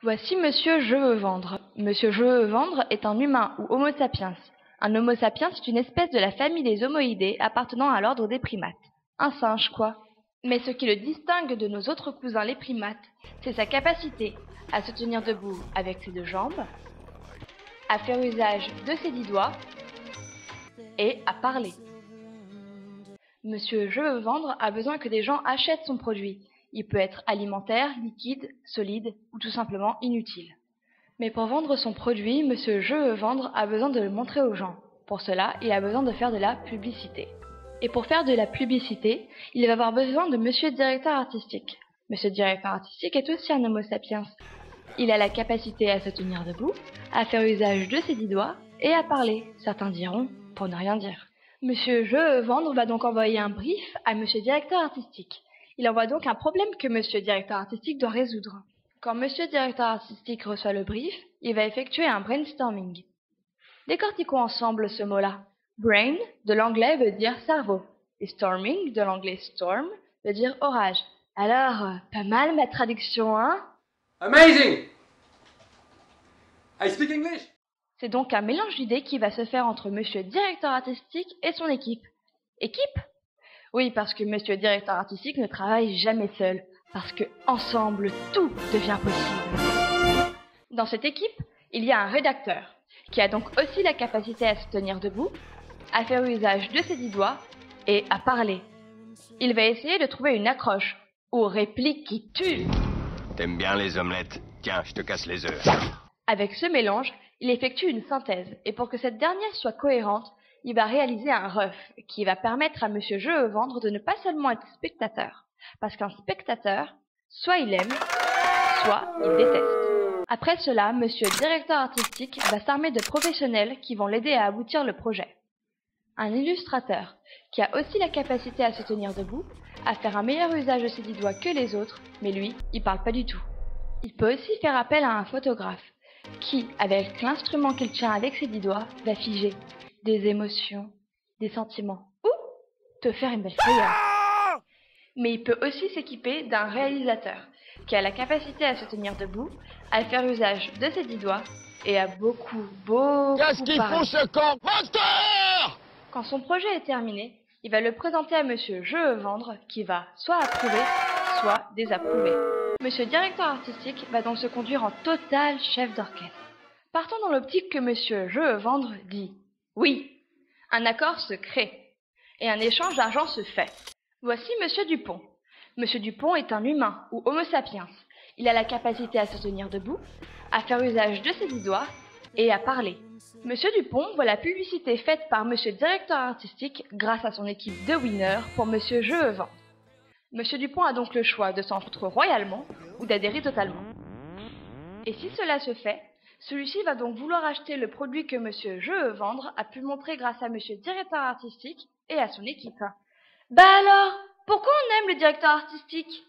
Voici Monsieur Je veux vendre. Monsieur Je veux vendre est un humain ou Homo sapiens. Un Homo sapiens est une espèce de la famille des homoïdés appartenant à l'ordre des primates. Un singe, quoi. Mais ce qui le distingue de nos autres cousins les primates, c'est sa capacité à se tenir debout avec ses deux jambes, à faire usage de ses 10 doigts et à parler. Monsieur Je veux vendre a besoin que des gens achètent son produit. Il peut être alimentaire, liquide, solide ou tout simplement inutile. Mais pour vendre son produit, Monsieur Je veux vendre a besoin de le montrer aux gens. Pour cela, il a besoin de faire de la publicité. Et pour faire de la publicité, il va avoir besoin de Monsieur Directeur Artistique. Monsieur Directeur Artistique est aussi un Homo sapiens. Il a la capacité à se tenir debout, à faire usage de ses 10 doigts et à parler. Certains diront, pour ne rien dire. Monsieur Je veux vendre va donc envoyer un brief à Monsieur Directeur Artistique. Il envoie donc un problème que Monsieur Directeur Artistique doit résoudre. Quand Monsieur Directeur Artistique reçoit le brief, il va effectuer un brainstorming. Décortiquons ensemble ce mot-là. Brain, de l'anglais, veut dire cerveau. Et storming, de l'anglais storm, veut dire orage. Alors, pas mal ma traduction, hein? Amazing! I speak English! C'est donc un mélange d'idées qui va se faire entre Monsieur Directeur Artistique et son équipe. Équipe? Oui, parce que Monsieur Directeur Artistique ne travaille jamais seul. Parce que ensemble, tout devient possible. Dans cette équipe, il y a un rédacteur, qui a donc aussi la capacité à se tenir debout, à faire usage de ses 10 doigts et à parler. Il va essayer de trouver une accroche, ou réplique qui tue. T'aimes bien les omelettes? Tiens, je te casse les œufs. Avec ce mélange, il effectue une synthèse, et pour que cette dernière soit cohérente, il va réaliser un ref, qui va permettre à Monsieur Je veux vendre de ne pas seulement être spectateur, parce qu'un spectateur, soit il aime, soit il déteste. Après cela, Monsieur Directeur Artistique va s'armer de professionnels qui vont l'aider à aboutir le projet. Un illustrateur, qui a aussi la capacité à se tenir debout, à faire un meilleur usage de ses 10 doigts que les autres, mais lui, il parle pas du tout. Il peut aussi faire appel à un photographe, qui, avec l'instrument qu'il tient avec ses 10 doigts, va figer des émotions, des sentiments, ou te faire une belle frayeur. Mais il peut aussi s'équiper d'un réalisateur, qui a la capacité à se tenir debout, à faire usage de ses 10 doigts, et à beaucoup Qu'est-ce qu'il parler. fout ce con? Moteur! Quand son projet est terminé, il va le présenter à Monsieur Je veux vendre, qui va soit approuver, soit désapprouver. Monsieur Directeur Artistique va donc se conduire en total chef d'orchestre. Partons dans l'optique que Monsieur Je veux vendre dit « Oui ». Un accord se crée, et un échange d'argent se fait. Voici Monsieur Dupont. Monsieur Dupont est un humain, ou Homo sapiens. Il a la capacité à se tenir debout, à faire usage de ses 10 doigts, et à parler. Monsieur Dupont voit la publicité faite par Monsieur Directeur Artistique grâce à son équipe de winners pour Monsieur Je veux vendre. Monsieur Dupont a donc le choix de s'en foutre royalement ou d'adhérer totalement. Et si cela se fait, celui-ci va donc vouloir acheter le produit que Monsieur Je veux vendre a pu montrer grâce à Monsieur Directeur Artistique et à son équipe. Bah alors, pourquoi on aime le directeur artistique?